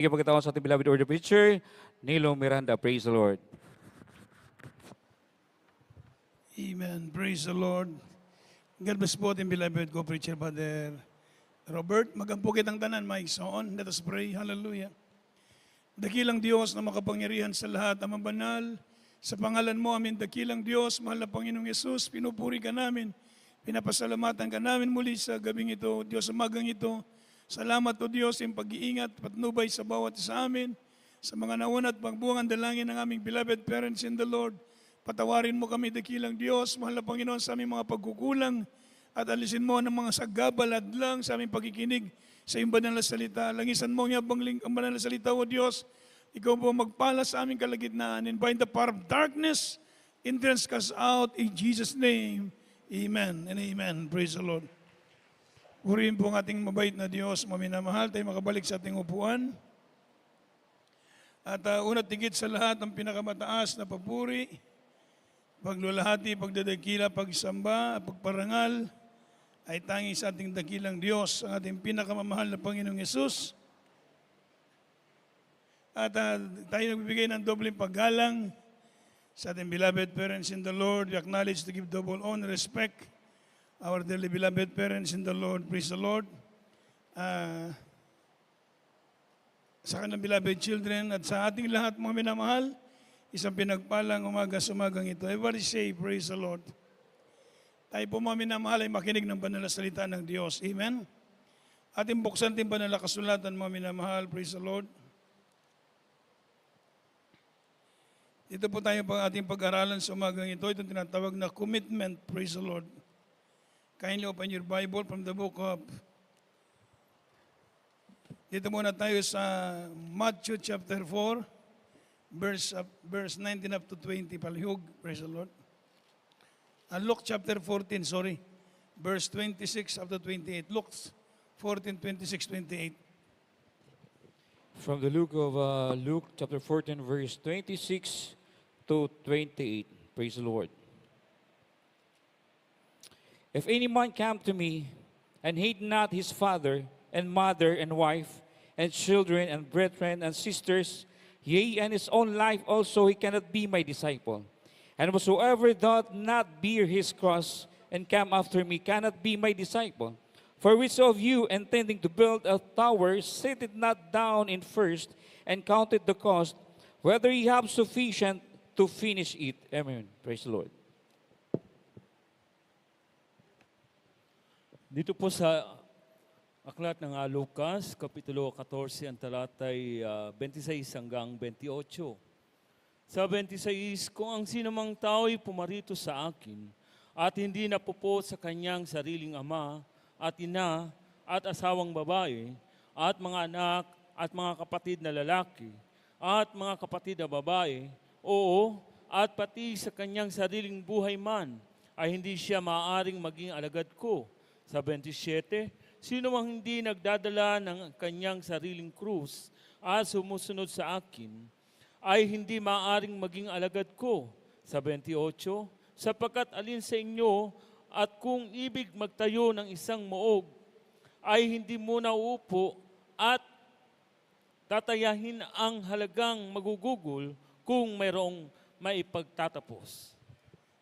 Bigyan pagkatawang sa ating beloved order preacher, Nilo Miranda. Praise the Lord. Amen. Praise the Lord. God bless po ating beloved ko, Preacher Brother Robert. Magampukit ang tanan, Mike. So on, let us pray. Hallelujah. Dakilang Diyos na makapangyarihan sa lahat, Ama banal, sa pangalan mo, amin dakilang Diyos, mahal na Panginoong Yesus, pinupuri ka namin, pinapasalamatan ka namin muli sa gabing ito, Diyos, sa magang ito. Salamat o Diyos, yung pag-iingat, patnubay sa bawat isa amin, sa mga nauna at pagbuang dalangin ng aming beloved parents in the Lord. Patawarin mo kami, dakilang Diyos, mahal na Panginoon, sa aming mga pagkukulang at alisin mo ng mga sagabal lang sa aming pagkikinig sa iyong banal na salita. Langisan mo ang banal na salita, O Diyos. Ikaw po magpala sa aming kalagitnaan and bind the power of darkness, entrance cast out in Jesus' name. Amen and amen. Praise the Lord. Purihin po ang ating mabait na Diyos, maminamahal, tayo makabalik sa ating upuan. At una't higit sa lahat, ang pinakamataas na papuri, paglulahati, pagdadakila, pagsamba, pagparangal, ay tangi sa ating dakilang Diyos, ang ating pinakamamahal na Panginoong Yesus. At tayo nagbibigay ng dobleng paggalang sa ating beloved parents in the Lord. We acknowledge to give double honor, respect, our dearly beloved parents in the Lord. Praise the Lord. Sa kanilang beloved children at sa ating lahat mga minamahal, isang pinagpalang umaga sa umagang ito. Everybody say, praise the Lord. Tayo po mga minamahal ay makinig ng banal na salita ng Diyos. Amen. Ating buksan din banal na kasulatan mga minamahal. Praise the Lord. Dito po tayo ating pag-aralan sa umagang ito. Itong tinatawag na commitment. Praise the Lord. Kindly open your Bible from the book of... Dito muna tayo sa Matthew chapter 4, verse 19 up to 20. Palihog, praise the Lord. Luke chapter 14, verse 26 up to 28. Luke 14, 26, 28. From the Luke chapter 14, verse 26 to 28. Praise the Lord. If any man come to me and hate not his father and mother and wife and children and brethren and sisters, yea, and his own life also, he cannot be my disciple. And whosoever doth not bear his cross and come after me cannot be my disciple. For which of you, intending to build a tower, sitteth not down in first and counted the cost, whether he have sufficient to finish it? Amen. Praise the Lord. Dito po sa aklat ng Lucas, Kapitulo 14, ang talatay 26 hanggang 28. Sa 26, kung ang sinumang tao'y pumarito sa akin at hindi napupo sa kanyang sariling ama at ina at asawang babae at mga anak at mga kapatid na lalaki at mga kapatid na babae, oo, at pati sa kanyang sariling buhay man, ay hindi siya maaaring maging alagad ko. Sa 27, sino mang hindi nagdadala ng kanyang sariling krus at sumusunod sa akin, ay hindi maaaring maging alagad ko. Sa 28, sapagkat alin sa inyo at kung ibig magtayo ng isang moog, ay hindi muna uupo at tatayahin ang halagang magugugol kung mayroong maipagtatapos.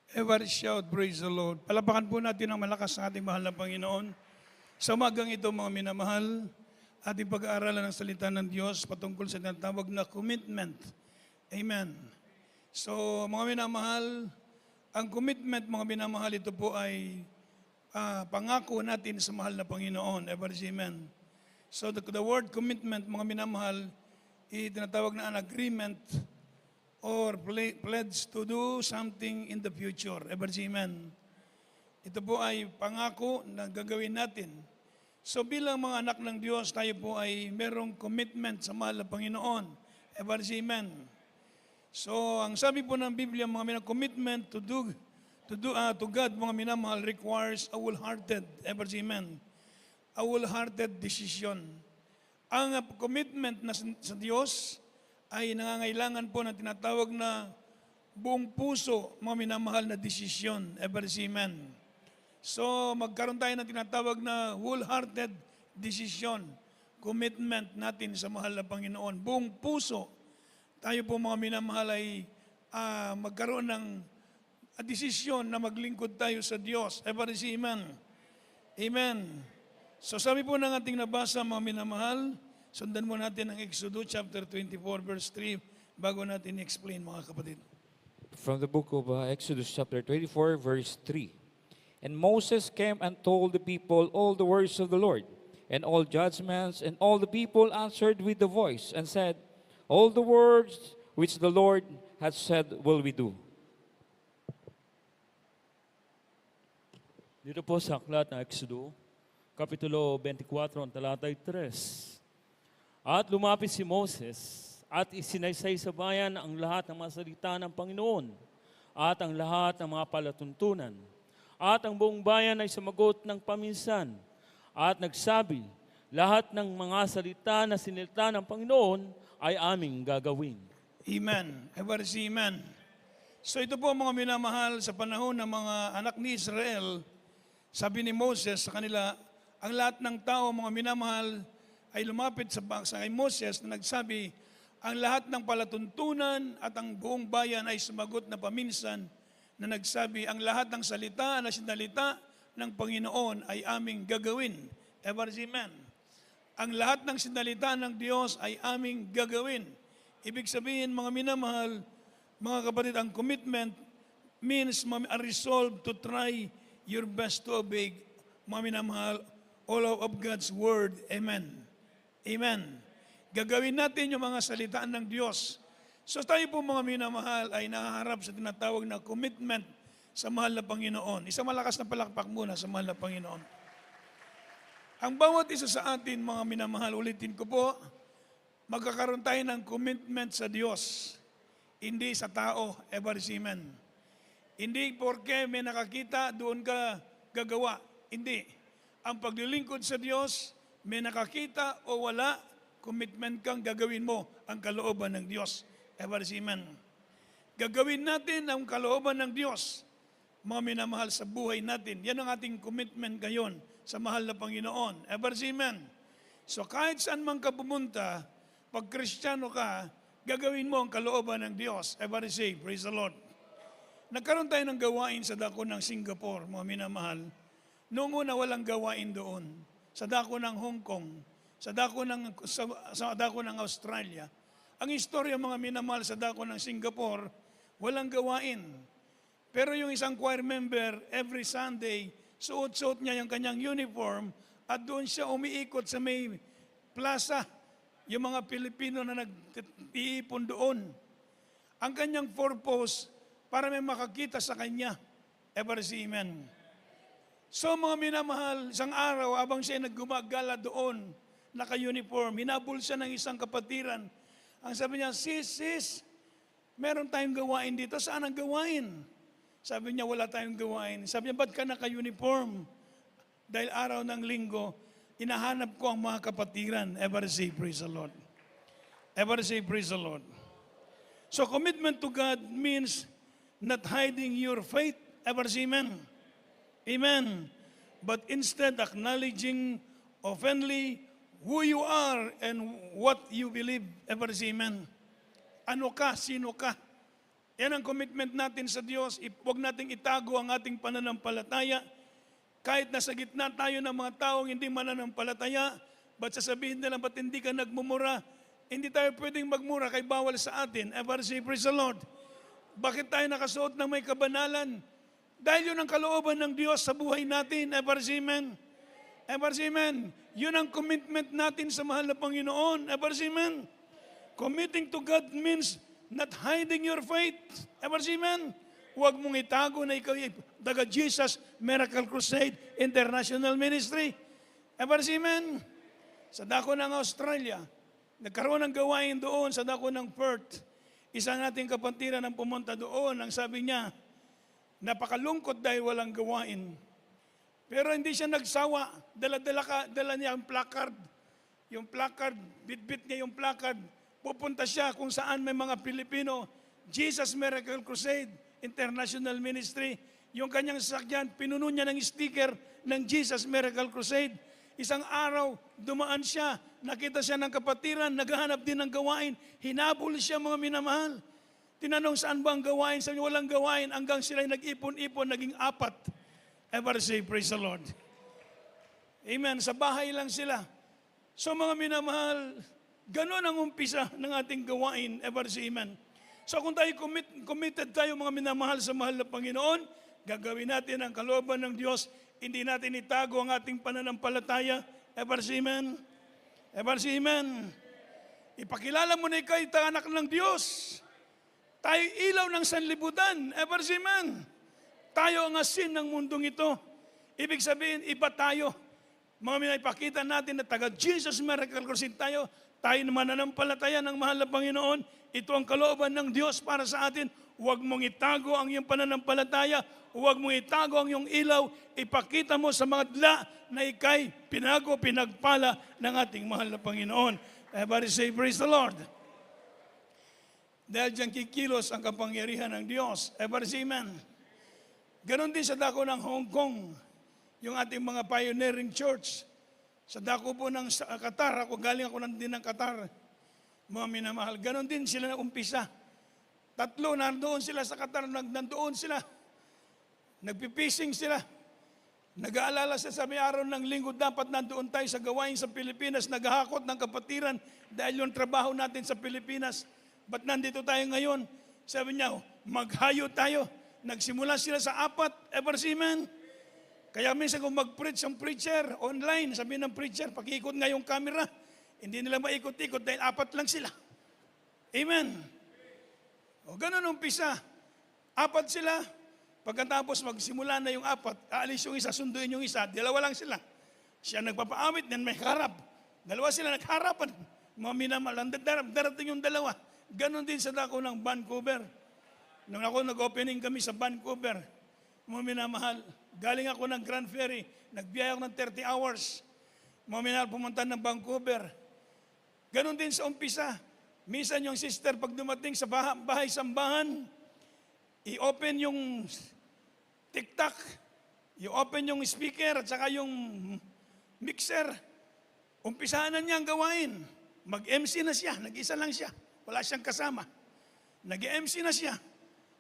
Everybody shout, praise the Lord. Palapakan po natin ang malakas sa ating mahal na Panginoon. Sa umagang ito, mga minamahal, ating pag-aaralan ng salita ng Diyos patungkol sa tinatawag na commitment. Amen. So, mga minamahal, ang commitment, mga minamahal, ito po ay pangako natin sa mahal na Panginoon. Everybody say amen. So, the word commitment, mga minamahal, tinatawag na an agreement or pledge to do something in the future. Ever say amen. Ito po ay pangako na gagawin natin. So bilang mga anak ng Diyos, tayo po ay merong commitment sa mahal na Panginoon. Ever say amen. So ang sabi po ng Biblia, mga commitment to God, mga minamahal, requires a wholehearted, ever say amen, a wholehearted decision. Ang commitment na sa Diyos ay nangangailangan po ng tinatawag na buong puso, mga minamahal na desisyon. Ever say amen. So, magkaroon tayo ng tinatawag na wholehearted decision. commitment natin sa mahal na Panginoon. Buong puso, tayo po mga minamahal ay magkaroon ng desisyon na maglingkod tayo sa Diyos. Everybody say amen. Amen. So sabi po ng ating nabasa mga minamahal, sundan mo natin ang Exodus chapter 24 verse 3 bago natin i-explain mga kapatid. From the book of Exodus chapter 24, verse 3. And Moses came and told the people all the words of the Lord, and all judgments, and all the people answered with the voice, and said, all the words which the Lord has said will we do. Dito po sa aklat ng Exodo, Kapitulo 24, ang talatay 3. At lumapit si Moses at isinaysay sa bayan ang lahat ng mga salita ng Panginoon at ang lahat ng mga palatuntunan. At ang buong bayan ay sumagot ng paminsan at nagsabi, lahat ng mga salita na sinilita ng Panginoon ay aming gagawin. Amen. Everybody say amen. So ito po mga minamahal, sa panahon ng mga anak ni Israel, sabi ni Moses sa kanila, ang lahat ng tao, mga minamahal, ay lumapit sa kay Moses na nagsabi, ang lahat ng palatuntunan at ang buong bayan ay sumagot na paminsan na nagsabi, ang lahat ng salita na sinalita ng Panginoon ay aming gagawin. Everybody say amen. Ang lahat ng sinalita ng Diyos ay aming gagawin. Ibig sabihin, mga minamahal, mga kapatid, ang commitment means a resolve to try your best to obey, mga minamahal, all of God's word. Amen. Amen. Gagawin natin yung mga salitaan ng Diyos. So tayo po mga minamahal ay nahaharap sa tinatawag na commitment sa mahal na Panginoon. Isang malakas na palakpak muna sa mahal na Panginoon. Ang bawat isa sa atin mga minamahal, ulitin ko po, magkakaroon tayo ng commitment sa Diyos, hindi sa tao. Everybody say amen. Hindi porke may nakakita, doon ka gagawa. Hindi. Ang paglilingkod sa Diyos, may nakakita o wala, commitment kang gagawin mo ang kalooban ng Diyos. Everybody say amen. Gagawin natin ang kalooban ng Diyos, mga minamahal sa buhay natin. Yan ang ating commitment ngayon sa mahal na Panginoon. Everybody say amen. So kahit saan man ka pumunta, pag Kristiyano ka, gagawin mo ang kalooban ng Diyos. Everybody say, praise the Lord. Nagkaroon tayo ng gawain sa dako ng Singapore, mga minamahal. Noong una walang gawain doon. Sa dako ng Hong Kong, sa dako ng Australia. Ang istorya mga minamahal sa dako ng Singapore, walang gawain. Pero yung isang choir member, every Sunday, suot-suot niya yung kanyang uniform at doon siya umiikot sa may plaza, yung mga Pilipino na nag-iipon doon. Ang kanyang purpose, para may makakita sa kanya. Ever see amen. So mga minamahal, isang araw, habang siya naggumagala doon, naka-uniform, hinabol siya ng isang kapatiran. Ang sabi niya, sis, meron tayong gawain dito. Saan ang gawain? Sabi niya, wala tayong gawain. Sabi niya, ba't ka naka-uniform? Dahil araw ng linggo, inahanap ko ang mga kapatiran. Ever say, praise the Lord. Ever say, praise the Lord. So commitment to God means not hiding your faith. Ever say amen? Amen. But instead acknowledging openly who you are and what you believe. Ever say amen? Ano ka? Sino ka? Yan ang commitment natin sa Diyos. Huwag nating itago ang ating pananampalataya. Kahit nasa gitna tayo ng mga taong hindi mananampalataya, ba't sasabihin nila, ba't hindi ka nagmumura? Hindi tayo pwedeng magmura kay bawal sa atin. Ever say, praise the Lord. Bakit tayo nakasuot ng may kabanalan? Dahil yun ang kalooban ng Diyos sa buhay natin. Ever say amen? Ever say amen? Yun ang commitment natin sa mahal na Panginoon. Ever say amen? Committing to God means not hiding your faith. Ever say amen? Huwag mong itago na ikaw ay daga Jesus Miracle Crusade International Ministry. Ever say amen? Sa dako ng Australia, nagkaroon ng gawain doon sa dako ng Perth. Isang nating kapatiran ang pumunta doon. Ang sabi niya, napakalungkot dahil walang gawain. Pero hindi siya nagsawa. Dala niya ang placard. Yung placard, bit-bit niya yung placard. Pupunta siya kung saan may mga Pilipino. Jesus Miracle Crusade International Ministry. Yung kanyang sasakyan, pinuno niya ng sticker ng Jesus Miracle Crusade. Isang araw, dumaan siya, nakita siya ng kapatiran, naghahanap din ng gawain, hinabol siya mga minamahal. Tinanong saan ba ang gawain? Sabi niya, walang gawain, hanggang sila nag-ipon-ipon, naging 4. Ever say, praise the Lord. Amen, sa bahay lang sila. So mga minamahal, ganun ang umpisa ng ating gawain, ever say amen. So kung tayo committed tayo mga minamahal sa mahal na Panginoon, gagawin natin ang kalooban ng Diyos, hindi natin itago ang ating pananampalataya, ever say amen. Ever say amen. Ipakilala mo na ikaw anak ng Diyos. Tayo ilaw ng sanlibutan, ever say amen. Tayo ang asin ng mundong ito. Ibig sabihin, iba tayo. Mga minapakita natin na taga Jesus Miracle Crusade tayo. Tayo naman mananampalataya ng mahal na Panginoon. Ito ang kalooban ng Diyos para sa atin. Huwag mong itago ang iyong pananampalataya. Huwag mong itago ang iyong ilaw. Ipakita mo sa mga dla na ikay pinagpala ng ating mahal na Panginoon. Everybody say, praise the Lord. Dahil dyan kikilos ang kapangyarihan ng Diyos. Everybody say, amen. Ganon din sa dako ng Hong Kong, yung ating mga pioneering church. Sa dako po ng Qatar, galing ako din ng Qatar, mga minamahal. Ganon din sila na umpisa. 3, nandoon sila sa Qatar, nandoon sila. Nagpipising sila. Nag-aalala sa may araw ng linggo, dapat nandoon tayo sa gawain sa Pilipinas, naghahakot ng kapatiran dahil yung trabaho natin sa Pilipinas. Ba't nandito tayo ngayon? Sabi niya, maghayo tayo. Nagsimula sila sa 4, ever see man. Kaya minsan kung mag-preach ang preacher online, sabi ng preacher, pakikot nga yung camera, hindi nila maikot-ikot dahil 4 lang sila. Amen. O ganun umpisa. 4 sila. Pagkatapos magsimula na yung 4, aalis yung isa, sunduin yung isa, 2 lang sila. Siya nagpapaawit, yan may harap. 2 sila nagharapan. Mga minamahal, darating yung 2. Ganon din sa dako ng Vancouver. Nung ako nag-opening kami sa Vancouver, mga minamahal, galing ako ng Grand Ferry, nagbiyaya ako ng 30 hours. Mga minamahal, pumunta ng Vancouver. Ganon din sa umpisa. Minsan yung sister, pag dumating sa bahay-sambahan, i-open yung TikTok, i-open yung speaker at saka yung mixer. Umpisahan na niya ang gawain. Mag-MC na siya, nag-isa lang siya. Wala siyang kasama. Nag-MC na siya.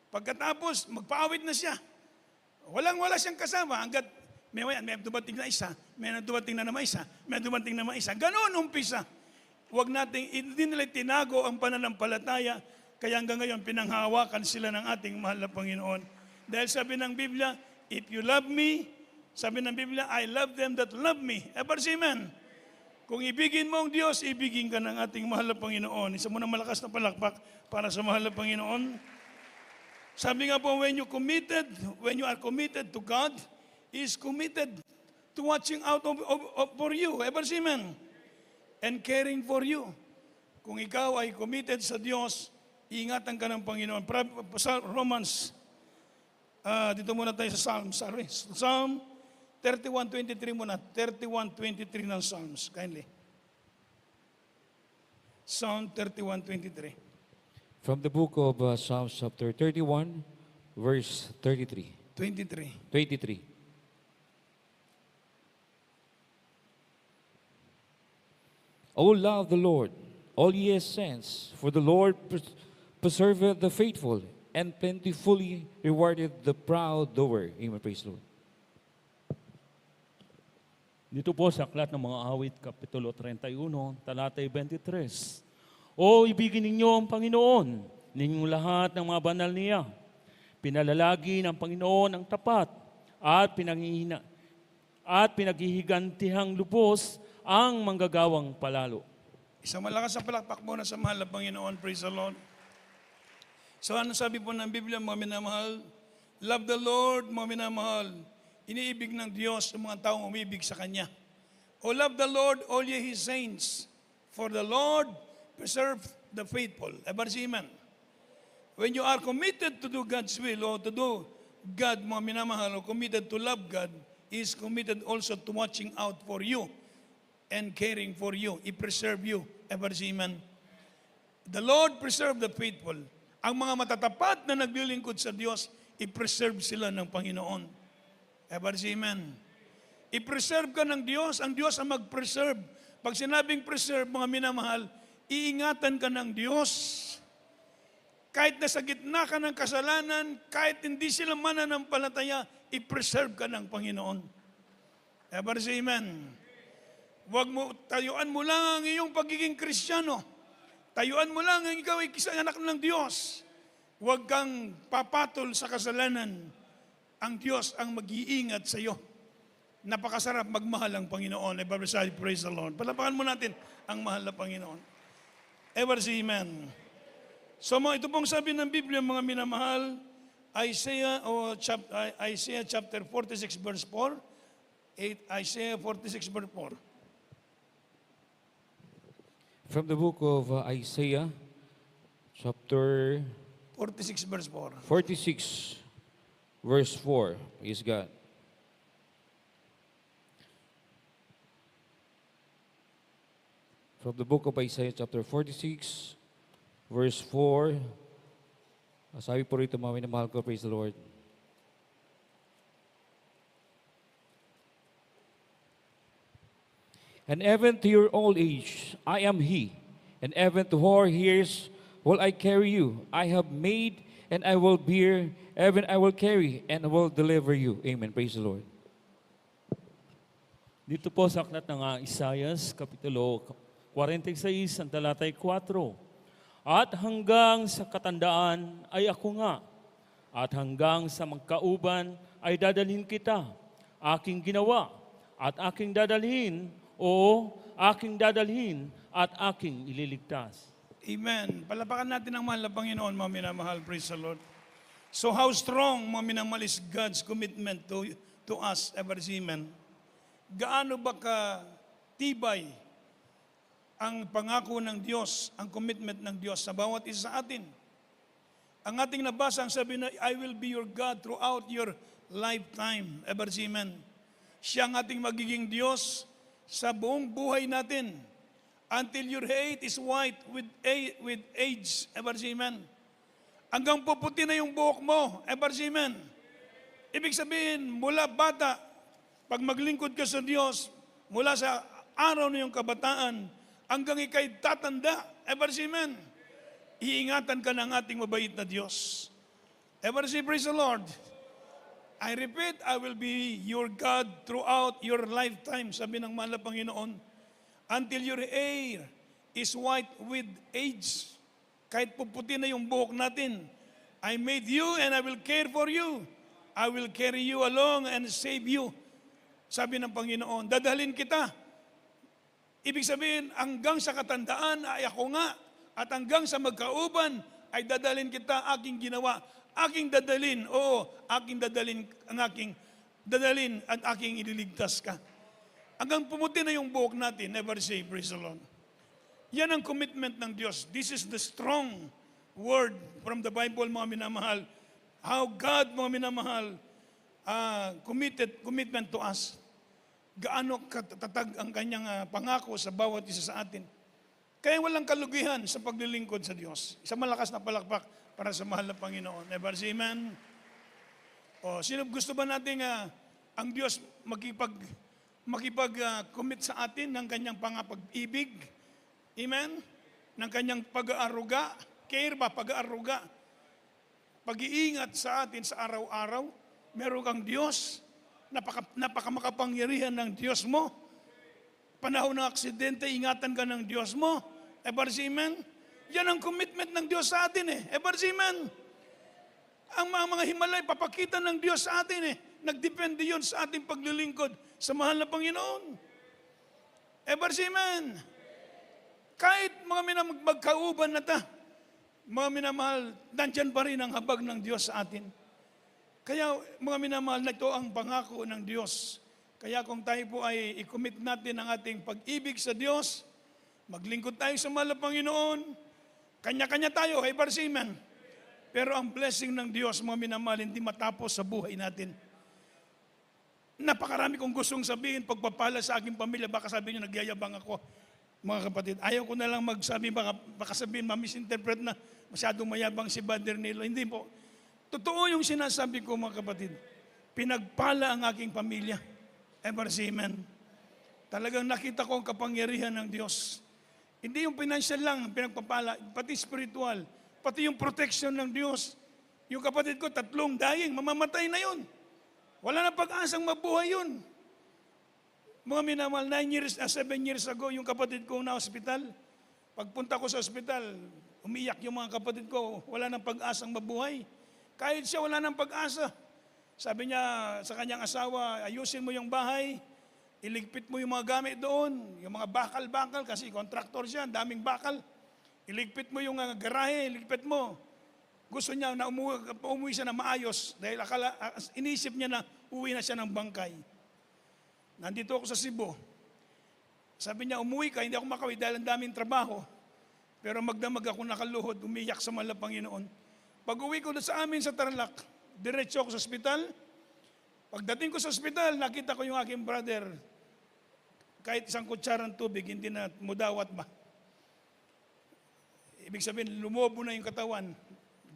Pagkatapos, magpaawit na siya. Wala siyang kasama hanggat may dumating na isa, may dumating na naman isa, may dumating na naman isa. Ganon umpisa. Huwag nating, hindi nila tinago ang pananampalataya, kaya hanggang ngayon pinanghawakan sila ng ating mahal na Panginoon. Dahil sabi ng Biblia, if you love me, sabi ng Biblia, I love them that love me. Ever say amen? Kung ibigin mo ang Diyos, ibigin ka ng ating mahal na Panginoon. Isa mo na malakas na palakpak para sa mahal na Panginoon. Sabi nga po, when you are committed to God, He is committed to watching out for you. Ever say amen? And caring for you. Kung ikaw ay committed sa Diyos, iingatan ka ng Panginoon. Romans, dito muna tayo sa Psalm 31:23 muna. 31:23 ng Psalms. Kindly. Psalm 31:23. From the book of Psalms chapter 31, verse 33. 23. O love the Lord, all ye his saints, for the Lord preserveth the faithful, and plentifully rewarded the proud doer. Amen. Praise the Lord. Dito po sa Aklat ng mga Awit, Kapitulo 31, talatay 23. O ibigin ninyo ang Panginoon, ninyong lahat ng mga banal niya. Pinalalagi ng Panginoon ang tapat at pinaghihigantihang lubos ang manggagawang palalo. Isang malakas na palakpak muna sa mahal na Panginoon. Praise the Lord. So ano sabi po ng Biblia, mga minamahal? Love the Lord, mga minamahal. Iniibig ng Diyos ang mga taong umibig sa Kanya. O love the Lord, all ye His saints, for the Lord preserve the faithful. Ever see, amen? When you are committed to do God's will, or to do God, mga minamahal, or committed to love God, He is committed also to watching out for you and caring for you. He preserve you. Ever see, amen? The Lord preserve the faithful. Ang mga matatapat na naglilingkod sa Diyos, i-preserve sila ng Panginoon. Ever see, amen? I-preserve ka ng Diyos, ang Diyos ang mag-preserve. Pag sinabing preserve, mga minamahal, iingatan ka ng Diyos. Kahit nasa gitna ka ng kasalanan, kahit hindi sila mananampalataya, i-preserve ka ng Panginoon. Ever say amen. Huwag mo, tayuan mo lang ang iyong pagiging Kristiyano. Tayuan mo lang ang ikaw ay isang anak ng Diyos. Huwag kang papatol sa kasalanan. Ang Diyos ang mag-iingat sa iyo. Napakasarap magmahal ang Panginoon. Ever say, praise the Lord. Palapakan mo natin ang mahal na Panginoon. Ever say amen. So ito pong sabi ng Biblia, mga minamahal, Isaiah chapter 46 verse 4. Isaiah 46 verse 4. From the book of Isaiah, chapter 46 verse 4. 46, verse 4. Praise God. From the book of Isaiah, chapter 46, verse 4. Sabi po rito, mga minamahal ko, praise the Lord. And even to your old age, I am He. And even to hoar years will I carry you. I have made and I will bear, even I will carry and will deliver you. Amen. Praise the Lord. Dito po sa aklat ng Isaias, Kapitulo 46, ang talatay 4. At hanggang sa katandaan ay ako nga, at hanggang sa magkauban ay dadalhin kita, aking ginawa, at aking dadalhin, o aking dadalhin, at aking ililigtas. Amen. Palapakan natin ang mahal na Panginoon, mga minamahal. Praise the Lord. So how strong, mga minamahal, is God's commitment to us, ever see, amen? Gaano ba ka tibay ang pangako ng Diyos, ang commitment ng Diyos sa bawat isa sa atin? Ang ating nabasa, ang sabi na, I will be your God throughout your lifetime, ever see, amen? Siya ang ating magiging Diyos sa buong buhay natin. Until your hair is white with age, ever see, amen? Hanggang puputi na yung buhok mo, ever see, amen? Ibig sabihin, mula bata, pag maglingkod ka sa Diyos, mula sa araw na yung kabataan, hanggang ikay tatanda, ever see, amen? Iingatan ka ng ating mabait na Diyos. Ever see, praise the Lord. I repeat, I will be your God throughout your lifetime, sabi ng mahal na Panginoon. Until your hair is white with age. Kahit puputi na yung buhok natin. I made you and I will care for you. I will carry you along and save you. Sabi ng Panginoon, dadalhin kita. Ibig sabihin, hanggang sa katandaan ay ako nga. At hanggang sa magkauban ay dadalhin kita, aking ginawa. Aking dadalhin, aking dadalhin, dadalhin at aking ililigtas ka. Hanggang pumuti na yung buhok natin, never say, praise the Lord. Yan ang commitment ng Diyos. This is the strong word from the Bible, mga minamahal. How God, mga minamahal, commitment to us. Gaano katatag ang kanyang pangako sa bawat isa sa atin. Kaya walang kalugihan sa paglilingkod sa Diyos. Isang malakas na palakpak para sa mahal na Panginoon. Never say amen. Sino gusto ba natin ang Diyos makipag-commit sa atin ng kanyang pangapag-ibig? Amen? Ng kanyang pag-aaruga? Care ba? Pag-aaruga? Pag-iingat sa atin sa araw-araw? Meron kang Diyos? Napakamakapangyarihan ng Diyos mo? Panahon ng aksidente, ingatan ka ng Diyos mo? Ever say amen? Yan ang commitment ng Diyos sa atin Ever say amen? Ang mga Himalay, papakita ng Diyos sa atin Nagdepende yun sa ating paglilingkod sa mahal na Panginoon. Ever say amen? Kahit mga magkauban na ta, mga minamahal, nandyan pa rin ang habag ng Diyos sa atin. Kaya mga minamahal, na ito ang pangako ng Diyos. Kaya kung tayo po ay i-commit natin ang ating pag-ibig sa Diyos, maglingkod tayo sa mahal na Panginoon, kanya-kanya tayo, ever say amen. Pero ang blessing ng Diyos, mga minamahal, hindi matapos sa buhay natin. Napakarami kong gustong sabihin, pagpapala sa aking pamilya, baka sabihin nyo, nagyayabang ako. Mga kapatid, ayaw ko na lang magsabi, baka sabihin, ma-misinterpret na masyadong mayabang si Brother Nilo. Hindi po. Totoo yung sinasabi ko, mga kapatid. Pinagpala ang aking pamilya. Ever say amen? Talagang nakita ko ang kapangyarihan ng Diyos. Hindi yung financial lang ang pinagpapala, pati spiritual, pati yung protection ng Diyos. Yung kapatid ko, 3 dying, mamamatay na yun. Wala na pag-asang mabuhay yun. Mga minamahal, 7 years ago, yung kapatid ko na hospital, pagpunta ko sa hospital, umiyak yung mga kapatid ko, wala nang pag-asang mabuhay. Kahit siya, wala nang pag-asa. Sabi niya sa kanyang asawa, ayusin mo yung bahay, iligpit mo yung mga gamit doon, yung mga bakal-bakal, kasi contractor siya, daming bakal. Iligpit mo yung garahe, iligpit mo. Gusto niya na umuwi siya na maayos dahil inisip niya na uwi na siya ng bangkay. Nandito ako sa Cebu. Sabi niya, umuwi ka, hindi ako makauwi dahil ang daming trabaho. Pero magdamag ako nakaluhod, umiyak sa mahal na Panginoon. Pag uwi ko sa amin sa Tarlac, diretso ako sa ospital. Pagdating ko sa ospital, nakita ko yung aking brother. Kahit isang kutsarang tubig, hindi na mudawat ba. Ibig sabihin, lumobo na yung katawan.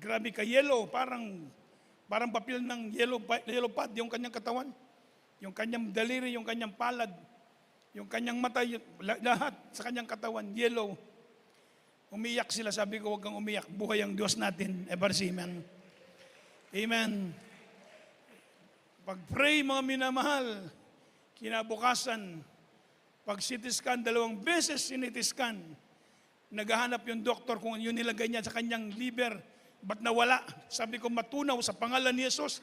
Grabe ka, yellow, parang papel ng yellow pad yung kanyang katawan. Yung kanyang daliri, yung kanyang palad, yung kanyang mata, lahat sa kanyang katawan, yellow. Umiyak sila, sabi ko, huwag kang umiyak, buhay ang Diyos natin. Ever say amen. Amen. Pag-pray, mga minamahal, kinabukasan, pag CT scan, 2 beses CT scan, naghahanap yung doktor kung yun nilagay niya sa kanyang liver, ba't nawala? Sabi ko, matunaw sa pangalan ni Jesus.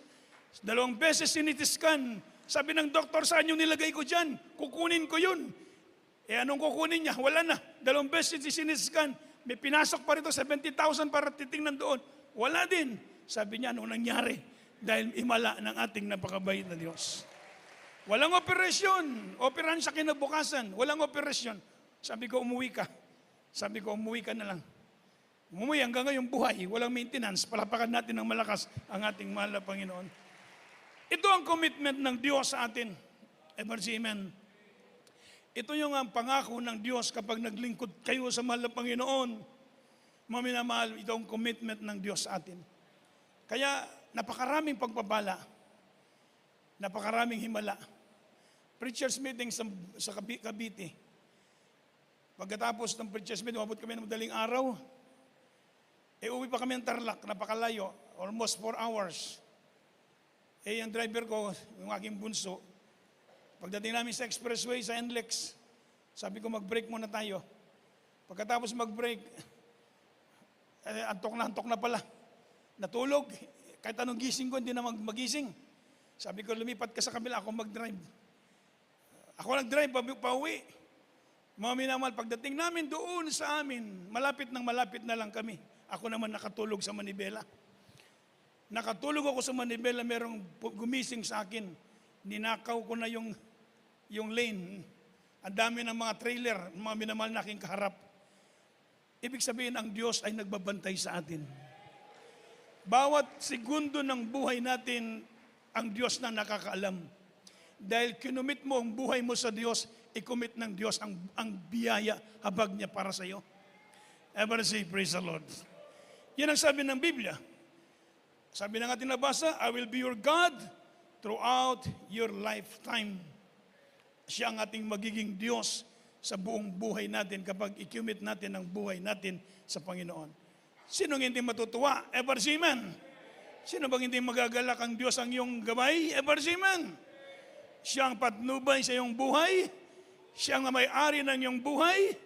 2 beses CT scan, sabi ng doktor, saan yung nilagay ko dyan? Kukunin ko yun. Anong kukunin niya? Wala na. 2 beses CT scan, may pinasok pa rito, 70,000 para titingnan doon. Wala din. Sabi niya, anong nangyari? Dahil imala ng ating napakabait na Diyos. Walang operasyon. Operahan sa kinabukasan. Walang operasyon. Sabi ko, umuwi ka. Sabi ko, umuwi ka na lang. Umuwi hanggang ngayong buhay. Walang maintenance. Palapakan natin ng malakas ang ating mahal na Panginoon. Ito ang commitment ng Diyos sa atin. Ever say amen. Ito yung ang pangako ng Diyos kapag naglingkod kayo sa mahal na Panginoon. Mga minamahal, ito ang commitment ng Diyos sa atin. Kaya napakaraming pagpapala, napakaraming himala. Preachers meeting sa Cavite. Pagkatapos ng preachers meeting, umabot kami ng madaling araw. Uwi pa kami ng Tarlac, napakalayo, almost 4 hours. Yung driver ko, yung aking bunso, pagdating namin sa expressway, sa NLEX, sabi ko mag-break muna tayo. Pagkatapos mag-break, antok na pala. Natulog, kahit anong gising ko, hindi na magising. Sabi ko, lumipat ka sa kabila, ako mag-drive. Ako nag-drive, pauwi. Mga minamahal, pagdating namin doon sa amin, malapit na lang kami. Ako naman nakatulog sa manibela. Nakatulog ako sa manibela, merong gumising sa akin. Ninakaw ko na yung lane. Ang dami ng mga trailer, mga minamahal na aking kaharap. Ibig sabihin, ang Diyos ay nagbabantay sa atin. Bawat segundo ng buhay natin, ang Diyos na nakakaalam. Dahil kinumit mo ang buhay mo sa Diyos, i-commit ng Diyos ang biyaya, habag niya para sa iyo. Ever say, praise the Lord. Yan ang sabi ng Biblia. Sabi ng ating nabasa, I will be your God throughout your lifetime. Siya ang ating magiging Diyos sa buong buhay natin kapag i-commit natin ang buhay natin sa Panginoon. Sinong hindi matutuwa? Ever say amen. Sino bang hindi magagalak ang Diyos ang iyong gabay? Ever say amen. Siya ang patnubay sa iyong buhay. Siya ang may-ari ng iyong buhay.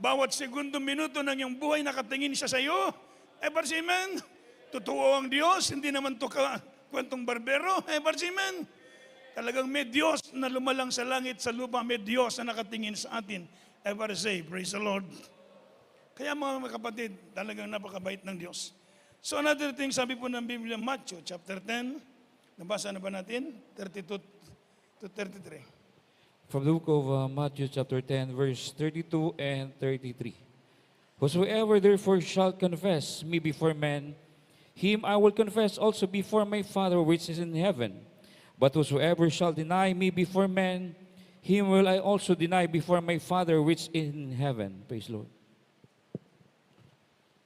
Bawat segundo, minuto ng iyong buhay, nakatingin siya sa iyo. Ever say amen. Totoo ang Diyos, hindi naman ito kwentong barbero. Ever say amen. Talagang may Diyos na lumalang sa langit, sa lupa, may Diyos na nakatingin sa atin. Ever say, praise the Lord. Kaya mga kapatid, talagang napakabait ng Diyos. So another thing, sabi po ng Biblia, Matthew chapter 10, nabasa na ba natin? 32 to 33. From the book of Matthew chapter 10, verse 32 and 33. Whosoever therefore shall confess me before men, him I will confess also before my Father which is in heaven. But whosoever shall deny me before men, him will I also deny before my Father which is in heaven. Praise the Lord.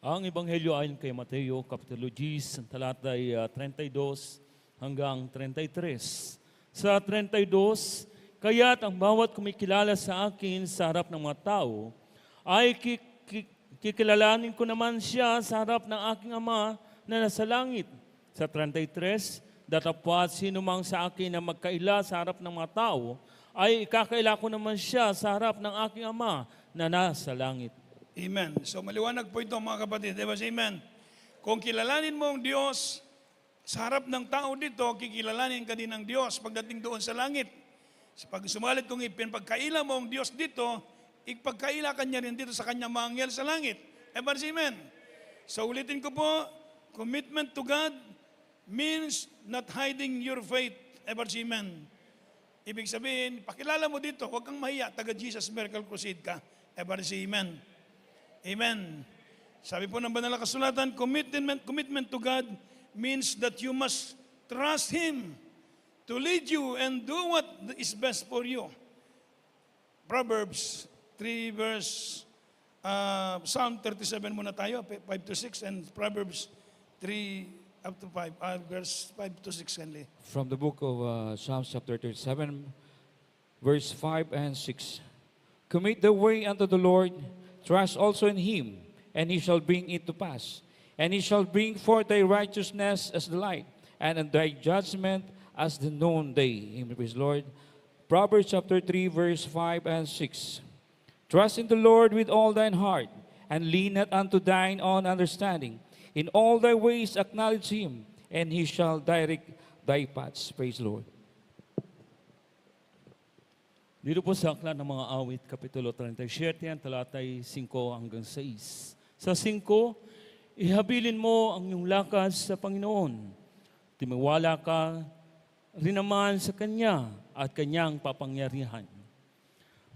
Ang Ebanghelyo ayon kay Mateo, Kapitulo 10, talatay 32 hanggang 33. Sa 32, Kaya't ang bawat kumikilala sa akin sa harap ng mga tao, ay kikilalanin ko naman siya sa harap ng aking Ama na nasa langit. Sa 33, datapwat sino mang sa akin na magkaila sa harap ng mga tao, ay ikakaila ko naman siya sa harap ng aking Ama na nasa langit. Amen. So maliwanag po ito mga kapatid. Diba? Amen. Kung kilalanin mo ang Diyos, sa harap ng tao dito, kikilalanin ka din ng Diyos pagdating doon sa langit. Pag sumalit kung ipinpagkaila mo ang Diyos dito, ipagkaila ka niya rin dito sa kanyang mga anghel sa langit. Amen. So ulitin ko po, commitment to God means not hiding your faith. Amen. Ibig sabihin, pakilala mo dito, huwag kang mahiya, taga Jesus Miracle Crusade ka. Amen. Amen. Sabi po ng banal na kasulatan, commitment to God means that you must trust Him to lead you and do what is best for you. Proverbs 3 verse, Psalm 37 muna tayo, 5 to 6, and Proverbs 3 up to 5, verse 5 to 6 only. From the book of Psalms chapter 37, verse 5 and 6. Commit the way unto the Lord, trust also in Him, and He shall bring it to pass. And He shall bring forth thy righteousness as the light, and thy judgment as the noonday. Amen. Praise the Lord. Proverbs chapter 3, verse 5 and 6. Trust in the Lord with all thine heart, and lean not unto thine own understanding. In all thy ways acknowledge Him, and He shall direct thy paths. Praise the Lord. Dito po sa Aklat ng mga Awit, Kapitulo 37, ang talatay 5 hanggang 6. Sa 5, ihabilin mo ang iyong lakas sa Panginoon. Timiwala ka rin naman sa Kanya at Kanyang papangyarihan.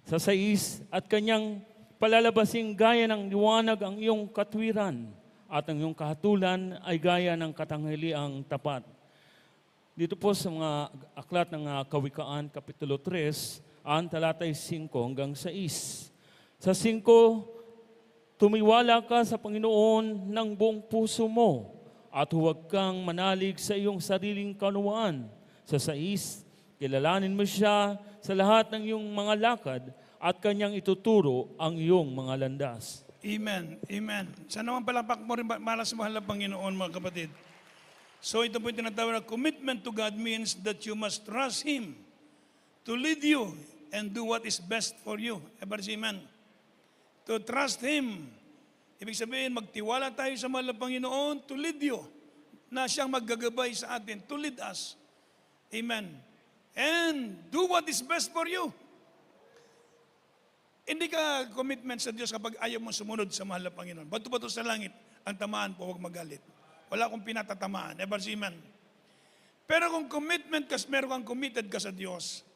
Sa 6, at Kanyang palalabasing gaya ng liwanag ang iyong katwiran at ang iyong kahatulan ay gaya ng katanghaliang tapat. Dito po sa mga aklat ng Kawikaan, Kapitulo 3, ang talatay 5 hanggang 6. Sa 5, tumiwala ka sa Panginoon ng buong puso mo at huwag kang manalig sa iyong sariling kaunawaan. Sa 6, kilalanin mo siya sa lahat ng iyong mga lakad at Kanyang ituturo ang iyong mga landas. Amen. Sana naman palapak mo rin para sa mahal na Panginoon, mga kapatid. So ito po yung tinatawag na commitment to God means that you must trust Him to lead you and do what is best for you. Amen. To trust Him. Ibig sabihin, magtiwala tayo sa mahal na Panginoon to lead you, na siyang maggagabay sa atin, to lead us. Amen. And do what is best for you. Hindi ka commitment sa Diyos kapag ayaw mo sumunod sa mahal na Panginoon. Bato-bato sa langit, ang tamaan po, huwag magalit. Wala akong pinatatamaan. Amen. Pero kung commitment ka, meron kang committed ka sa Diyos,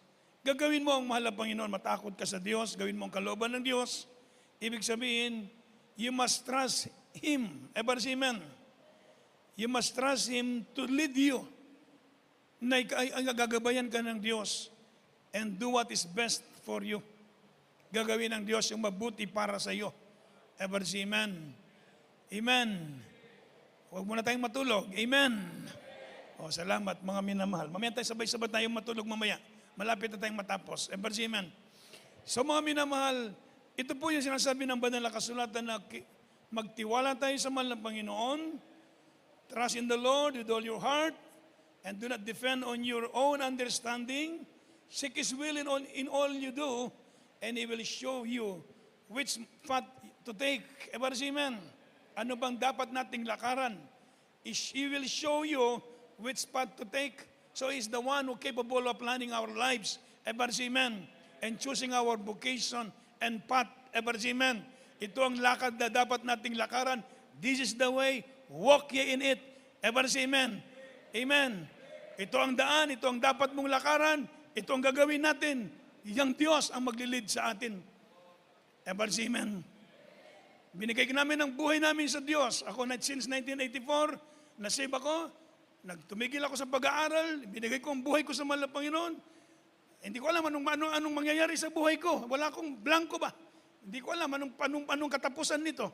gagawin mo ang mahal na Panginoon, matakot ka sa Diyos, gawin mo ang kalooban ng Diyos, ibig sabihin, you must trust Him. Amen. You must trust Him to lead you. Na ang gagabayan ka ng Diyos and do what is best for you. Gagawin ng Diyos yung mabuti para sa iyo. Amen. Huwag muna tayong matulog. Amen. O, salamat mga minamahal. Mamaya tayo sabay-sabay tayong matulog mamaya. Malapit na tayong matapos. Amen. So mga minamahal, ito po yung sinasabi ng banal na kasulatan na magtiwala tayo sa mahal ng Panginoon, trust in the Lord with all your heart, and do not depend on your own understanding. Seek His will in all you do, and He will show you which path to take. Amen. Ano bang dapat nating lakaran? He will show you which path to take. So He's the one who capable of planning our lives. Amen. And choosing our vocation and path. Amen. Ito ang lakad na dapat nating lakaran. This is the way. Walk ye in it. Amen. Amen. Ito ang daan, ito ang dapat mong lakaran, ito ang gagawin natin. Yang Diyos ang maglilid sa atin. Amen. Binigay namin ang buhay namin sa Diyos. Ako since 1984, nasave ako, nagtumigil ako sa pag-aaral, binigay ko ang buhay ko sa mahal na Panginoon. Hindi ko alam anong mangyayari sa buhay ko. Wala akong blanco ba? Hindi ko alam anong katapusan nito.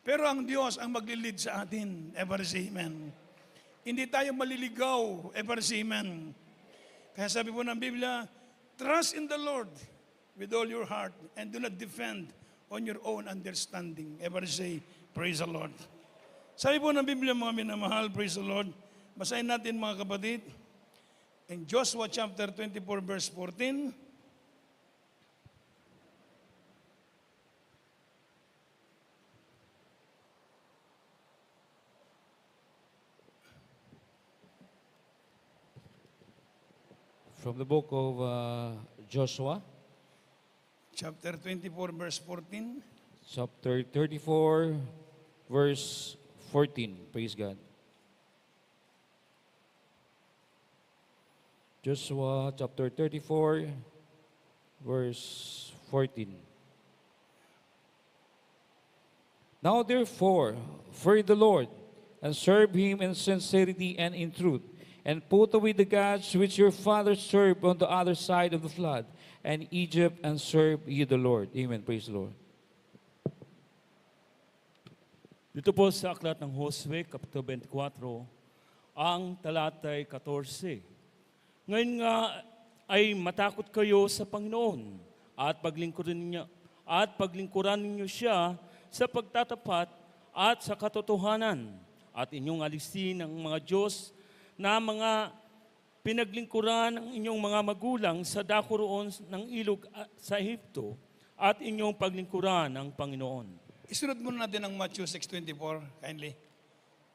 Pero ang Diyos ang maglilid sa atin. Amen. Hindi tayo maliligaw. Amen. Kaya sabi po ng Biblia, Trust in the Lord with all your heart and do not depend on your own understanding. Ever say, praise the Lord. Sabi po ng Biblia, mga minamahal, praise the Lord. Basahin natin mga kapatid. In Joshua chapter 24 verse 14. From the book of Joshua, Chapter 24 verse 14. chapter 34, verse 14. Praise God. Joshua chapter 34, verse 14. Now therefore, fear the Lord, and serve him in sincerity and in truth, and put away the gods which your fathers served on the other side of the flood, and Egypt, and serve ye the Lord. Amen. Praise the Lord. Dito po sa aklat ng Josue, Kapitulo 24, ang talatay 14. Ngayon nga ay matakot kayo sa Panginoon at paglingkuran ninyo siya sa pagtatapat at sa katotohanan, at inyong alisin ang mga Diyos na mga pinaglingkuran ng inyong mga magulang sa dako roon ng ilog sa Ehipto, at inyong paglingkuran ang Panginoon. Isunod muna natin ang Matthew 6:24, kindly.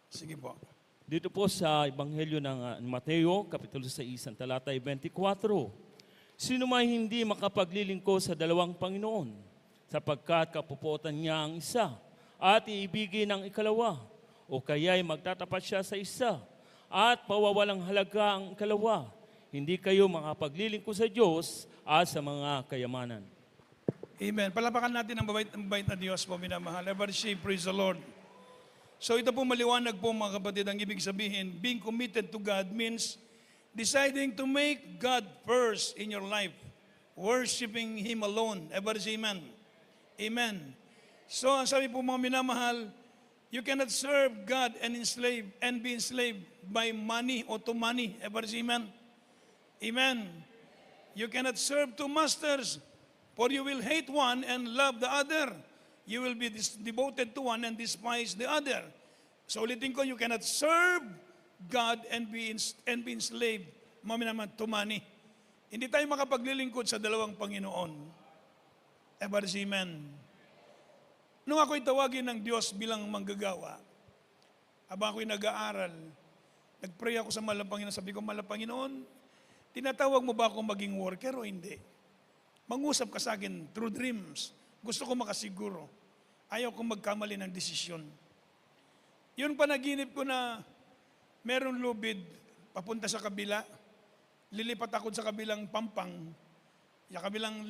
Sige po. Dito po sa Ebanghelyo ng Mateo, Kapitulo 6, ang talatay 24, sino may hindi makapaglilingkod sa dalawang Panginoon, sapagkat kapupuotan niya ang isa at iibigin ang ikalawa, o kaya'y magtatapat siya sa isa at pawawalang halaga ang ikalawa. Hindi kayo makapaglilingkod sa Diyos at sa mga kayamanan. Amen. Palapakan natin ang mabait na Diyos po, minamahal. Everybody say, praise the Lord. So ito po maliwanag po mga kapatid, ang ibig sabihin, being committed to God means deciding to make God first in your life, worshiping Him alone. Everybody say amen. Amen. So ang sabi po mga minamahal, you cannot serve God and be enslaved by money or to money. Everybody say amen. Amen. You cannot serve two masters, for you will hate one and love the other. You will be devoted to one and despise the other. So ulitin ko, you cannot serve God and be enslaved, to money. Hindi tayo makapaglilingkod sa dalawang Panginoon. Everybody say amen. Nung ako'y tawagin ng Diyos bilang manggagawa, habang ako'y nag-aaral, nag-pray ako sa mahal na Panginoon. Sabi ko, mahal na Panginoon, tinatawag mo ba akong maging worker o hindi? Mangusap ka sa akin through dreams. Gusto ko makasiguro. Ayaw kong magkamali ng desisyon. Yun panaginip ko na merong lubid papunta sa kabila. Lilipat ako sa kabilang Pampang. Sa kabilang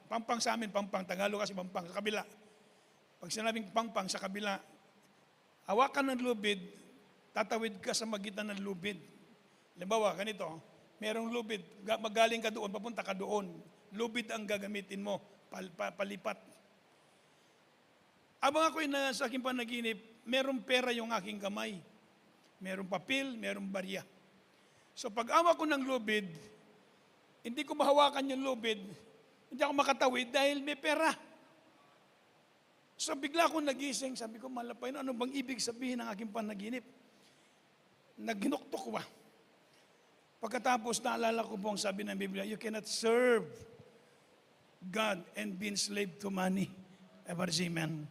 Pampang sa amin, Pampang. Tagalog kasi Pampang. Sa kabila. Pag sinabing Pampang sa kabila, hawakan ng lubid, tatawid ka sa magitan ng lubid. Halimbawa, ganito, merong lubid, magaling ka doon, papunta ka doon. Lubid ang gagamitin mo, palipat. Abang ako'y sa aking panaginip, merong pera yung aking kamay. Merong papel, merong barya. So pag awa ko ng lubid, hindi ko mahawakan yung lubid, hindi ako makatawid dahil may pera. So bigla akong nagising, sabi ko, malapay na, ano bang ibig sabihin ng aking panaginip? Naginuktok ko ba? Pagkatapos naalala ko po ang sabi ng Biblia, you cannot serve God and be enslaved to money. Ever say amen.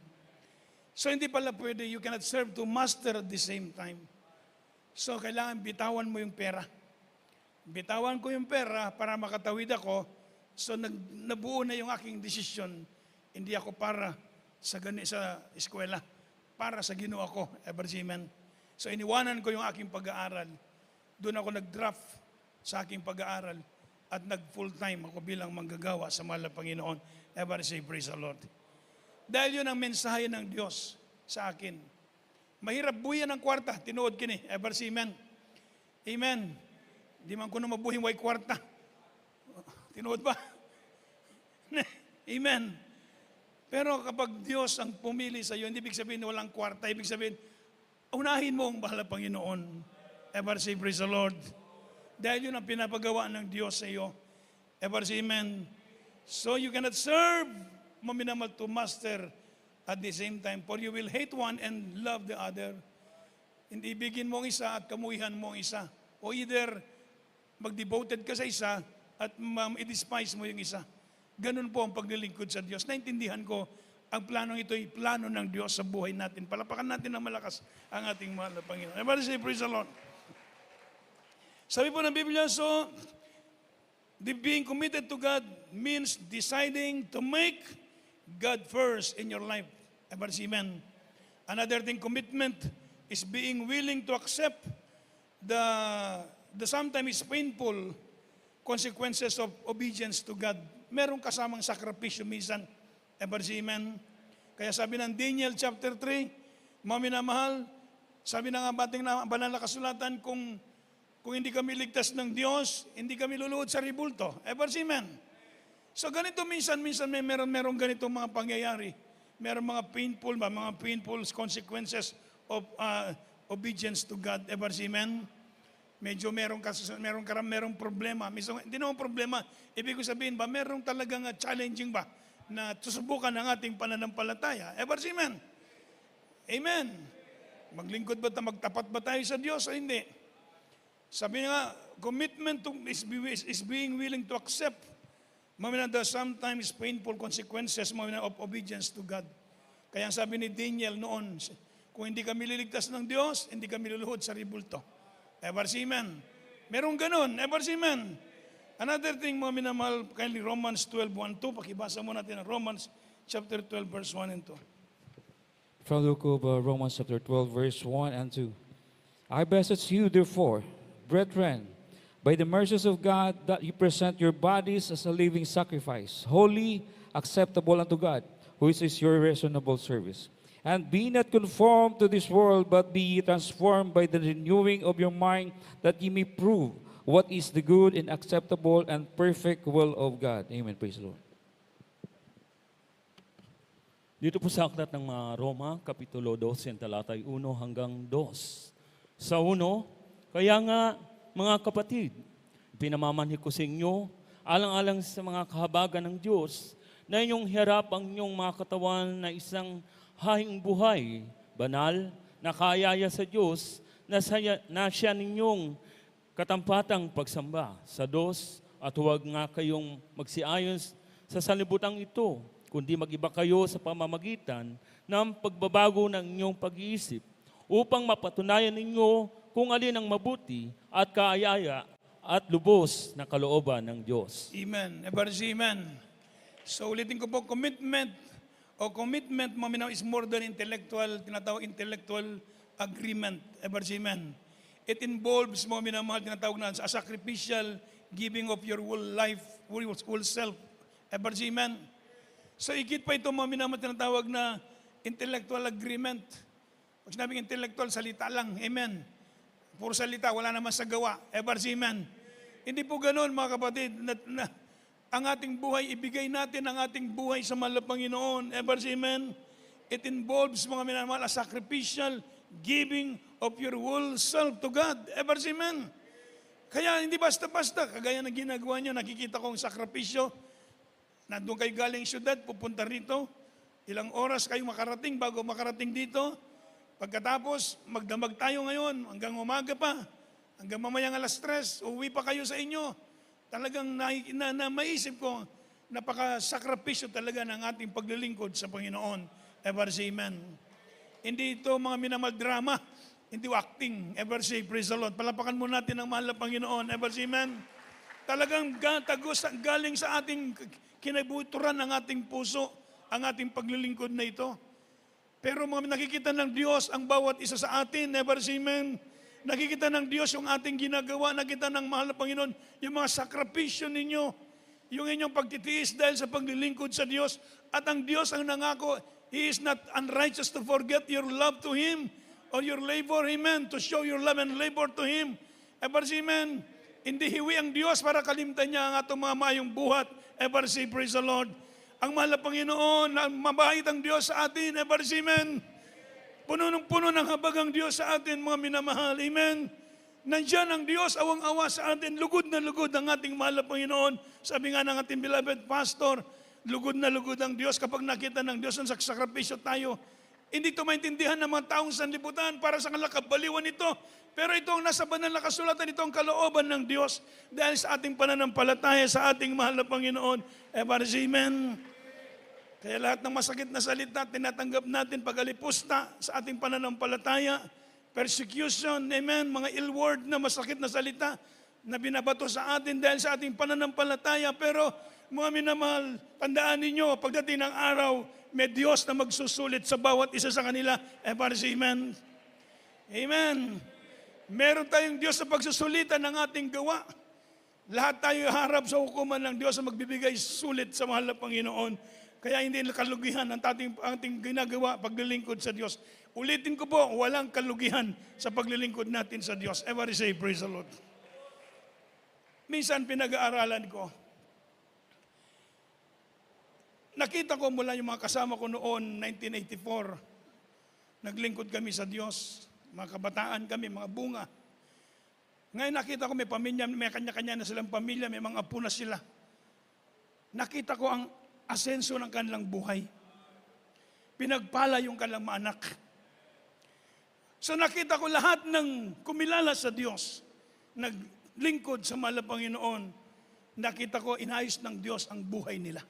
So hindi pala pwede, you cannot serve to master at the same time. So kailangan bitawan mo yung pera. Bitawan ko yung pera para makatawid ako. So nabuo na yung aking desisyon. Hindi ako para sa eskwela, para sa Ginoo ako. Ever say amen. So iniwanan ko yung aking pag-aaral. Doon ako nag-draft sa aking pag-aaral at nag-full-time ako bilang manggagawa sa mahal na Panginoon. Ever say praise the Lord. Dahil yun ang mensahe ng Diyos sa akin. Mahirap buyan ng kwarta, tinuod kini. Ever say amen. Amen. Di man ko na mabuhin way kwarta. Tinuod ba? Amen. Pero kapag Diyos ang pumili sa iyo, hindi ibig sabihin walang kwarta. Ibig sabihin, unahin mo ang mahal na Panginoon. Ever say praise the Lord. Dahil yun ang pinapagawa ng Diyos sa iyo. Ever say amen? So you cannot serve, mga minamahal, to master at the same time. For you will hate one and love the other. Hindi ibigin mo ang isa at kamuhihan mo ang isa. O either mag-devoted ka sa isa at i-despise mo yung isa. Ganun po ang paglilingkod sa Diyos. Naintindihan ko, ang planong ito ay plano ng Diyos sa buhay natin. Palapakan natin ng malakas ang ating mahal na Panginoon. Everybody say, praise the Lord. Sabi po ng Biblia, so, being committed to God means deciding to make God first in your life. Everybody say, amen. Another thing, commitment is being willing to accept the sometimes painful consequences of obedience to God. Merong kasamang sakripisyo minsan. Ever say amen? Kaya sabi ng Daniel chapter 3, mga minamahal, sabi ng ating banal na kasulatan, kung hindi kami ligtas ng Diyos, hindi kami luluhod sa ribulto. Ever say amen? So ganito minsan merong ganito mga pangyayari. Meron mga painful consequences of obedience to God. Ever say amen? Medyo merong problema. Minsan, hindi naman problema. Ibig ko sabihin ba, merong talagang challenging ba na susubukan ang ating pananampalataya. Ever say amen? Amen. Maglingkod ba, magtapat ba tayo sa Diyos o hindi? Sabi nga, commitment is being willing to accept the sometimes painful consequences of obedience to God. Kaya sabi ni Daniel noon, kung hindi kami liligtas ng Diyos, hindi kami luluhod sa ribulto. Ever say amen? Merong ganun. Ever say amen? Another thing, mga minamahal, kindly Romans 12:1-2. Pakibasa mo natin ang Romans chapter 12, verse 1 and 2. From the book of Romans chapter 12, verse 1 and 2. I beseech you, therefore, brethren, by the mercies of God, that you present your bodies as a living sacrifice, holy, acceptable unto God, which is your reasonable service. And be not conformed to this world, but be ye transformed by the renewing of your mind, that ye may prove what is the good and acceptable and perfect will of God. Amen. Praise the Lord. Dito po sa aklat ng mga Roma, Kapitulo 12, talatay 1 hanggang 2. Sa 1, kaya nga, mga kapatid, pinamamanhik ko sa inyo, alang-alang sa mga kahabagan ng Diyos, na inyong hirap ang inyong mga katawan na isang hahing buhay, banal, nakayaya sa Diyos, na siya ninyong katampatang pagsamba sa Diyos, at huwag nga kayong magsiayon sa sanlibutan ito, kundi mag-iba kayo sa pamamagitan ng pagbabago ng inyong pag-iisip, upang mapatunayan ninyo kung alin ang mabuti at kaayaya at lubos na kalooban ng Diyos. Amen. Everybody say amen. So ulitin ko po, commitment, mga is more than intellectual, tinatawag intellectual agreement. Everybody say amen. It involves, mga minamahal, tinatawag na a sacrificial giving of your whole life, whole self. Ever say amen? So ikit pa ito, mga minamahal, tinatawag na intellectual agreement. Pag sinabing intellectual, salita lang. Amen. Puro salita, wala naman sa gawa. Ever say amen? Hindi po ganoon, mga kapatid, na ang ating buhay, ibigay natin ang ating buhay sa mahal na Panginoon. Ever say amen? It involves, mga minamahal, a sacrificial giving of your whole self to God. Ever say amen? Kaya hindi basta-basta. Kagaya na ginagawa nyo, nakikita kong sakripisyo. Nandun kayo galing syudad, pupunta rito. Ilang oras kayo makarating bago makarating dito. Pagkatapos, magdamag tayo ngayon hanggang umaga pa. Hanggang mamayang alas 3, uwi pa kayo sa inyo. Talagang maisip ko, napakasakripisyo talaga ng ating paglilingkod sa Panginoon. Ever say amen? Hindi ito mga minamahal drama. Hindi acting. Ever say, praise the Lord. Palapakan mo natin ang mahal na Panginoon. Ever say, amen. Talagang tagos galing sa ating kinabuturan ng ating puso, ang ating paglilingkod na ito. Pero mga nakikita ng Diyos ang bawat isa sa atin. Ever say, amen. Nakikita ng Diyos yung ating ginagawa. Nakikita ng mahal na Panginoon yung mga sakripisyo ninyo. Yung inyong pagtitiis dahil sa paglilingkod sa Diyos. At ang Diyos ang nangako, He is not unrighteous to forget your love to Him or your labor, amen, to show your love and labor to Him. Ever say, amen. Hindi hiwi ang Diyos para kalimtan niya ang atong mga mayong buhat. Ever say, praise the Lord. Ang mahal na Panginoon, mabait ang Diyos sa atin. Ever say, amen. Puno ng habag ang Diyos sa atin, mga minamahal. Amen. Nandiyan ang Diyos, awang-awa sa atin, lugod na lugod ang ating mahal na Panginoon. Sabi nga ng ating beloved pastor, lugod na lugod ang Diyos kapag nakita ng Diyos ang sakripisyo tayo. Hindi ito maintindihan ng mga taong sanlibutan para sa kalakabaliwan nito. Pero ito ang nasa banal na kasulatan, ito ang kalooban ng Diyos dahil sa ating pananampalataya sa ating mahal na Panginoon. Amen. Kaya lahat ng masakit na salita, tinatanggap natin pag-alipusta sa ating pananampalataya, persecution, amen, mga ill word na masakit na salita na binabato sa atin dahil sa ating pananampalataya. Pero mga minamahal, tandaan ninyo, pagdating ng araw, may Diyos na magsusulit sa bawat isa sa kanila. Amen. Amen. Meron tayong Diyos na pagsusulitan ng ating gawa. Lahat tayo harap sa hukuman ng Diyos na magbibigay sulit sa mahal na Panginoon. Kaya hindi kalugihan ang ating ginagawa paglilingkod sa Diyos. Ulitin ko po, walang kalugihan sa paglilingkod natin sa Diyos. Everybody say, praise the Lord. Minsan pinag-aaralan ko, nakita ko mula yung mga kasama ko noon, 1984, naglingkod kami sa Diyos, mga kabataan kami, mga bunga. Ngayon nakita ko may pamilya, may kanya-kanya na silang pamilya, may mga apo na sila. Nakita ko ang asenso ng kanilang buhay. Pinagpala yung kanilang mga anak. So nakita ko lahat ng kumilala sa Diyos, naglingkod sa mahal na Panginoon, nakita ko inayos ng Diyos ang buhay nila.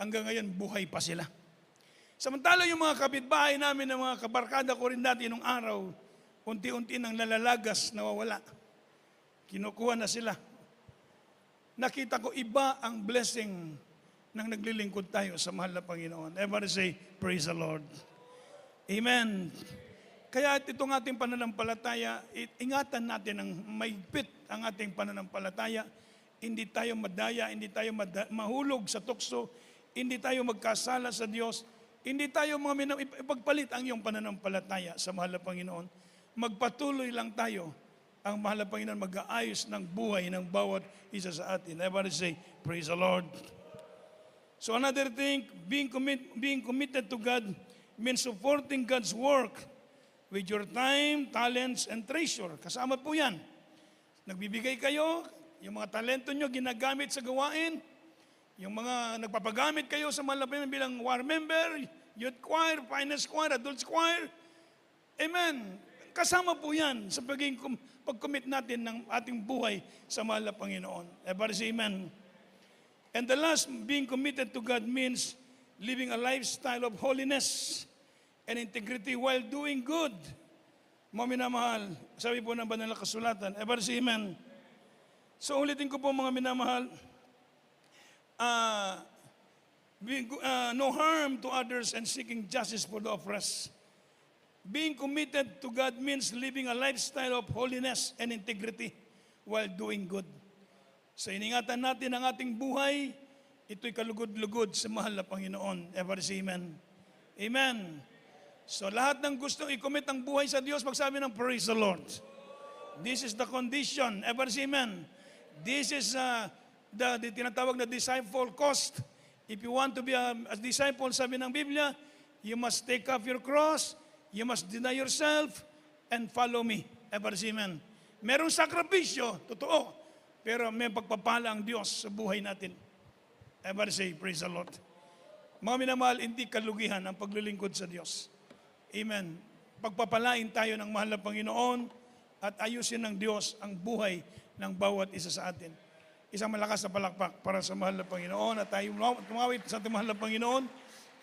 Hanggang ngayon, buhay pa sila. Samantala yung mga kapitbahay namin, ng mga kabarkada ko rin dati nung araw, unti-unti nang nalalagas, nawawala. Kinukuha na sila. Nakita ko iba ang blessing nang naglilingkod tayo sa mahal na Panginoon. Everybody say, praise the Lord. Amen. Kaya itong ating pananampalataya, ingatan natin ang maigpit ang ating pananampalataya. Hindi tayo madaya, hindi tayo mahulog sa tukso, hindi tayo magkasala sa Diyos, hindi tayo ipagpalit ang iyong pananampalataya sa mahal na Panginoon. Magpatuloy lang tayo ang mahal na Panginoon mag-aayos ng buhay ng bawat isa sa atin. Everybody say, praise the Lord. So another thing, being committed to God means supporting God's work with your time, talents, and treasure. Kasama po yan. Nagbibigay kayo, yung mga talento nyo ginagamit sa gawain, yung mga nagpapagamit kayo sa malapit bilang war member, youth choir, finance choir, adults choir. Amen. Kasama po yan sa pag-commit natin ng ating buhay sa mahal na Panginoon. Everybody say amen. And the last, being committed to God means living a lifestyle of holiness and integrity while doing good. Mga minamahal, sabi po ng banal na kasulatan, everybody say amen. So ulitin ko po mga minamahal, no harm to others and seeking justice for the oppressed. Being committed to God means living a lifestyle of holiness and integrity while doing good. So iningatan natin ang ating buhay, ito'y kalugod-lugod sa mahal na Panginoon. Everybody say amen. Amen. So lahat ng gustong i-commit ang buhay sa Diyos, magsabi ng praise the Lord. This is the condition. Everybody say amen. This is the tinatawag na disciple cost. If you want to be a disciple, sabi ng Biblia, you must take up your cross, you must deny yourself, and follow me. Everybody say amen. Merong sakripisyo, totoo, pero may pagpapala ang Diyos sa buhay natin. Everybody say, praise the Lord. Mga minamahal, hindi kalugihan ang paglilingkod sa Diyos. Amen. Pagpapalain tayo ng mahal na Panginoon at ayusin ng Diyos ang buhay ng bawat isa sa atin. Isang malakas na palakpak para sa mahal na Panginoon at tayo tumawid sa ating mahal na Panginoon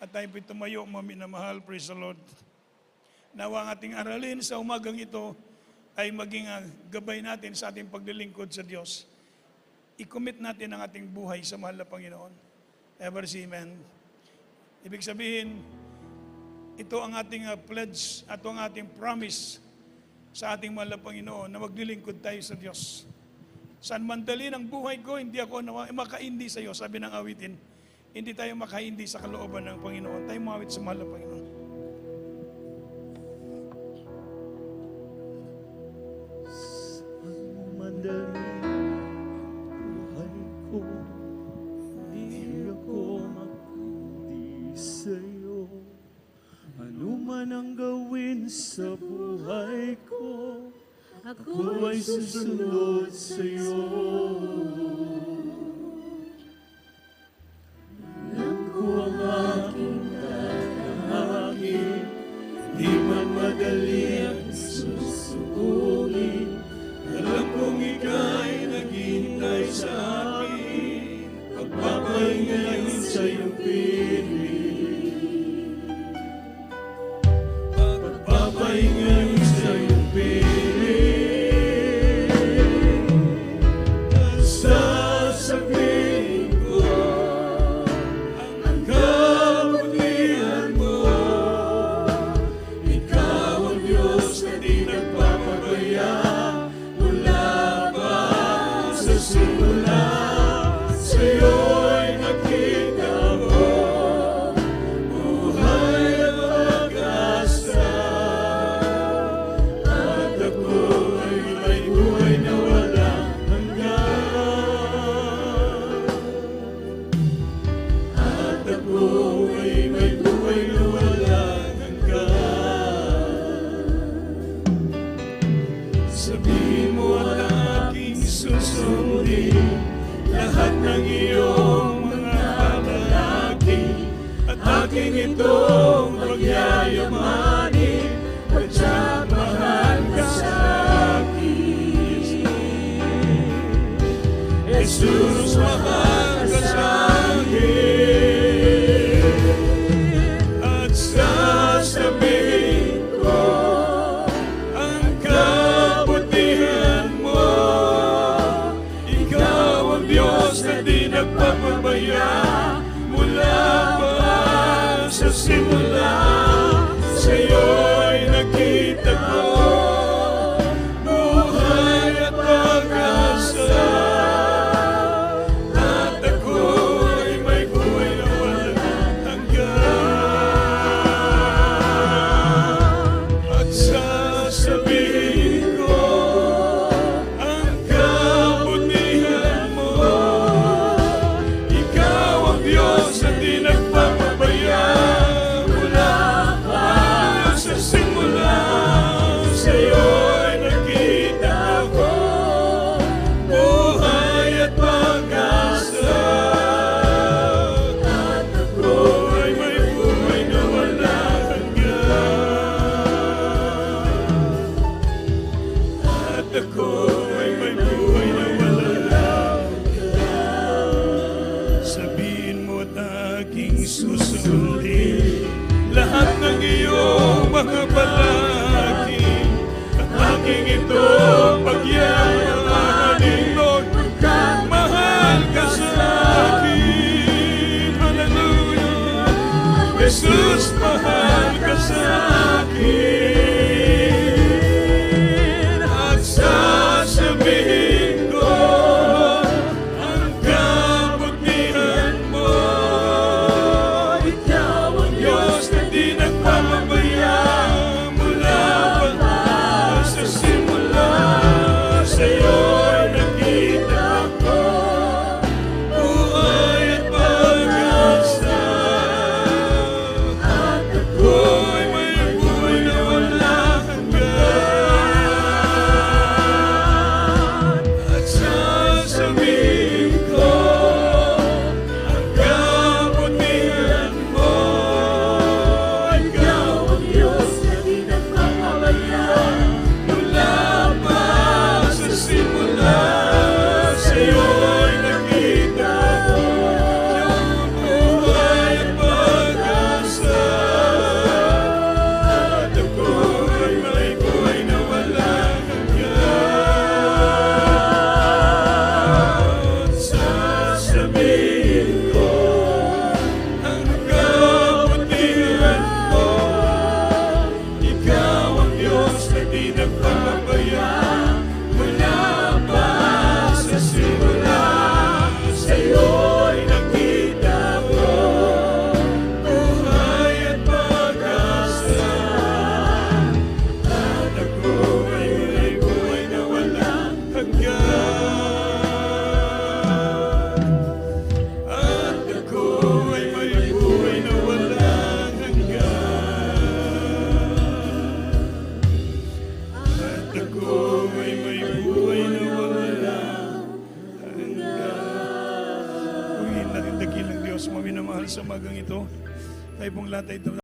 at tayo po'y tumayo, mga minamahal. Praise the Lord. Nawa ang ating aralin sa umagang ito ay maging gabay natin sa ating paglilingkod sa Diyos. I-commit natin ang ating buhay sa mahal na Panginoon. Ever say amen. Ibig sabihin, ito ang ating pledge at ang ating promise sa ating mahal na Panginoon na maglilingkod tayo sa Diyos. Saan man dalhin ang buhay ko, hindi ako makaindi sa iyo, sabi ng awitin. Hindi tayo makaindi sa kalooban ng Panginoon. Tayo mawit sa mahal na Panginoon. Mandali buhay ko, di ako makundi sa'yo. Ano man ang gawin sa buhay ko, Ako ay susunod sa iyo. Alam ko ang aking tatahangin, di man madali ang susuungin. Alam kong ika'y naghihintay sa akin, pagpapahingayin sa iyong piling. Pagpapahingayin sa iyong piling. At sasabihin ko ang kabutihan mo. Ikaw ang Diyos na di nagpapabaya mula pa sa simula. Sa'yo'y nakita ko buhay at pag-asa. At ako ay may buhay na walang hanggan. At ako ay may buhay na walang hanggan. Sabihin mo at aking susundin lahat ng iyong mga pamalaki, at aking itong pagyayamanin, padya't mahal ka sa akin. Jesus, mahal ka sa akin. At sasabihin ko ang kabutihan mo. Ikaw ang Diyos na di nagpapabaya mula pa sa simula. Sa'yo'y nakita ko buhay at pag-asa. At ako ay may buhay na walang hanggan. At sasabihin ko ang kabutihan mo. Ikaw ang Diyos na di nagpapabaya mula pa sa simula. Sa'yo'y nakita ko buhay at pag-asa. At ako ay may buhay na walang hanggan. At ako ay may buhay na walang hanggan. Sabihin mo at aking susundin lahat ng iyong mga palagi, at aking itong pagyayamanin, Lord, pagkat mahal ka sa akin. Hallelujah. Jesus, mahal ka sa akin. At sasabihin ko ang kabutihan mo. Ikaw ang Diyos na di nagpapabaya mula pa sa simula. Sa'yo'y nakita ko buhay at pag-asa. At ito. Tayo pong lahat ay ito.